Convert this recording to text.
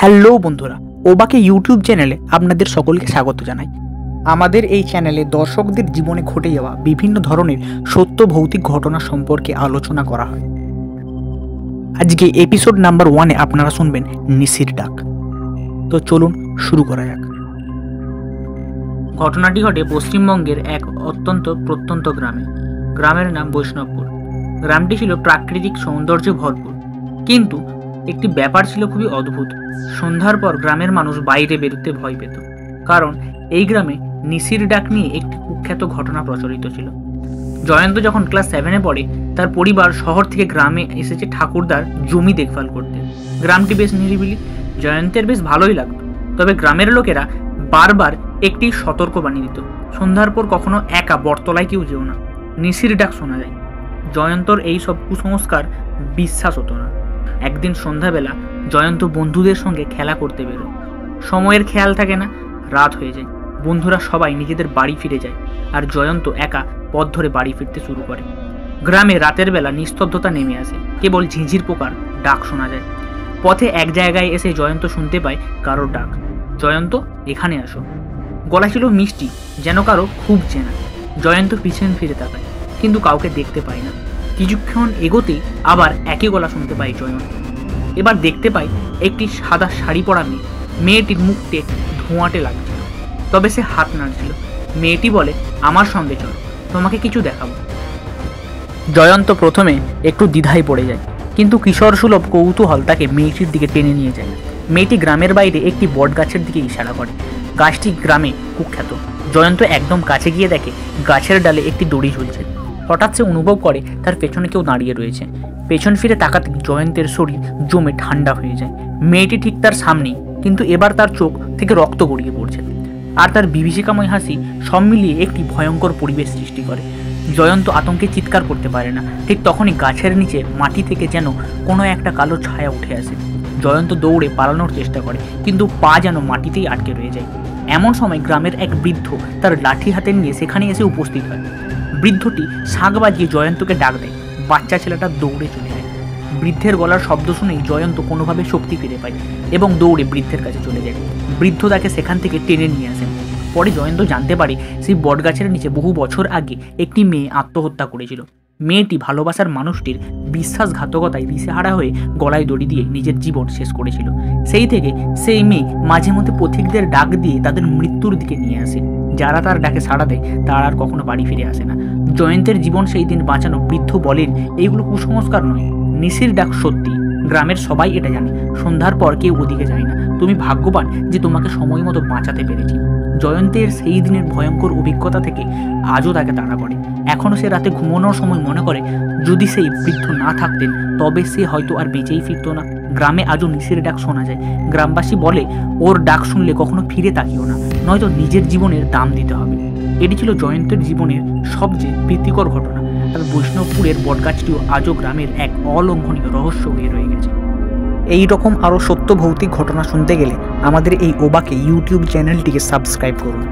Hello বন্ধুরা, ওবাকে YouTube চ্যানেলে আপনাদের সকলকে স্বাগত জানাই। আমাদের এই চ্যানেলে দর্শকদের জীবনে ঘটে যাওয়া বিভিন্ন ধরনের সত্য ভৌতিক ঘটনা সম্পর্কে আলোচনা করা হয়। আজকে এপিসোড নাম্বার 1-এ আপনারা শুনবেন নিশির ডাক। তো চলুন শুরু করা যাক। ঘটনাটি ঘটে পশ্চিমবঙ্গের এক অত্যন্ত প্রত্যন্ত গ্রামে। গ্রামের নাম বৈষ্ণবপুর। গ্রামটি ছিল প্রাকৃতিক সৌন্দর্যে ভরপুর, কিন্তু একটি ব্যাপার ছিল খুবই অদ্ভুত। সন্ধ্যার পর গ্রামের মানুষ বাইরে বেরোতে ভয় পেত, কারণ এই গ্রামে নিশির ডাক নিয়ে একটি কুখ্যাত ঘটনা প্রচলিত ছিল। জয়ন্ত যখন ক্লাস 7-এ পড়ে, তার পরিবার শহর থেকে গ্রামে এসেছে ঠাকুরদার জমি দেখভাল করতে। গ্রামটি বেশ নিরিবিলি, জয়ন্তের বেশ ভালোই লাগতো। তবে গ্রামের লোকেরা বারবার একটি সতর্কবাণী দিত, সন্ধ্যার পর কখনো একা বটতলায় কেউ যেও না, নিশির ডাক শোনা যায়। জয়ন্তর এই সব কুসংস্কার বিশ্বাস হতো না। একদিন সন্ধ্যাবেলা জয়ন্ত বন্ধুদের সঙ্গে খেলা করতে বেরোয়। সময়ের খেয়াল থাকে না, রাত হয়ে যায়। বন্ধুরা সবাই নিজেদের বাড়ি ফিরে যায়, আর জয়ন্ত একা পথ ধরে বাড়ি ফিরতে শুরু করে। গ্রামে রাতের বেলা নিস্তব্ধতা নেমে আসে, কেবল ঝিঁঝির পোকার ডাক শোনা যায়। পথে এক জায়গায় এসে জয়ন্ত শুনতে পায় কারোর ডাক, জয়ন্ত এখানে আসো। গলা ছিল মিষ্টি, যেন কারো খুব চেনা। জয়ন্ত পিছন ফিরে তাকায়, কিন্তু কাউকে দেখতে পায় না। কিছুক্ষণ এগোতেই আবার একই গলা শুনতে পাই জয়ন্ত। এবার দেখতে পাই একটি সাদা শাড়ি পরা মেয়ে। মেয়েটির মুখতে ধোঁয়াটে লাগছিল, তবে সে হাত নাড়ছিল। মেয়েটি বলে, আমার সঙ্গে চল, তোমাকে কিছু দেখাবো। জয়ন্ত প্রথমে একটু দ্বিধায় পড়ে যায়, কিন্তু কিশোর সুলভ কৌতূহল তাকে মেয়েটির দিকে টেনে নিয়ে যায়। মেয়েটি গ্রামের বাইরে একটি বট গাছের দিকে ইশারা করে। গাছটি গ্রামে কুখ্যাত। জয়ন্ত একদম কাছে গিয়ে দেখে গাছের ডালে একটি দড়ি ঝুলছে। হঠাৎ সে অনুভব করে তার পেছনে কেউ দাঁড়িয়ে রয়েছে। পেছন ফিরে তাকাতে জয়ন্তের শরীর জমে ঠান্ডা হয়ে যায়। মেয়েটি ঠিক তার সামনেই, কিন্তু এবার তার চোখ থেকে রক্ত গড়িয়ে পড়ছে, আর তার বিভীষিকাময় হাসি সব মিলিয়ে একটি ভয়ঙ্কর পরিবেশ সৃষ্টি করে। জয়ন্ত আতঙ্কে চিৎকার করতে পারে না। ঠিক তখনই গাছের নিচে মাটি থেকে যেন কোনো একটা কালো ছায়া উঠে আসে। জয়ন্ত দৌড়ে পালানোর চেষ্টা করে, কিন্তু পা যেন মাটিতেই আটকে রয়ে যায়। এমন সময় গ্রামের এক বৃদ্ধ তার লাঠি হাতে নিয়ে সেখানে এসে উপস্থিত হয়। বৃদ্ধটি শাঁখ বাজিয়ে জয়ন্তকে ডাক দেয়। বাচ্চা ছেলেটা দৌড়ে চলে যায়। বৃদ্ধের গলার শব্দ শুনেই জয়ন্ত কোনোভাবে শক্তি ফিরে পায় এবং দৌড়ে বৃদ্ধের কাছে চলে যায়। বৃদ্ধ তাকে সেখান থেকে টেনে নিয়ে আসেন। পরে জয়ন্ত জানতে পারে সেই বটগাছের নিচে বহু বছর আগে একটি মেয়ে আত্মহত্যা করেছিল। মেয়েটি ভালোবাসার মানুষটির বিশ্বাসঘাতকতায় দিশেহারা হয়ে গলায় দড়ি দিয়ে নিজের জীবন শেষ করেছিল। সেই থেকে সেই মেয়ে মাঝে মধ্যে পথিকদের ডাক দিয়ে তাদের মৃত্যুর দিকে নিয়ে আসে। যারা তার ডাকে সাড়া দেয় তারা আর কখনো বাড়ি ফিরে আসে না। জয়ন্তের জীবন সেই দিন বাঁচানো। বৃদ্ধ বলেন, এইগুলো কুসংস্কার নয়, নিশির ডাক সত্যি। গ্রামের সবাই এটা জানে। সন্ধ্যার পর কেউ ওদিকে যায় না। তুমি ভাগ্যবান যে তোমাকে সময় মতো বাঁচাতে পেরেছি। জয়ন্তের সেই দিনের ভয়ঙ্কর অভিজ্ঞতা থেকে আজও তাকে তাড়া করে। এখনও সে রাতে ঘুমানোর সময় মনে করে, যদি সেই বৃদ্ধ না থাকতেন তবে সে হয়তো আর বেঁচেই ফিরত না। গ্রামে আজও নিশির ডাক শোনা যায়। গ্রামবাসী বলে, ওর ডাক শুনলে কখনো ফিরে তাকিও না, নয়তো নিজের জীবনের দাম দিতে হবে। এটি ছিল জয়ন্তের জীবনের সবচেয়ে ভীতিকর ঘটনা। আর বৈষ্ণবপুরের বটগাছটিও আজও গ্রামের এক অলঙ্ঘনীয় রহস্য হয়ে রয়ে গেছে। এই রকম আরও সত্য ভৌতিক ঘটনা শুনতে গেলে আমাদের এই ওবাকে ইউটিউব চ্যানেলটিকে সাবস্ক্রাইব করুন।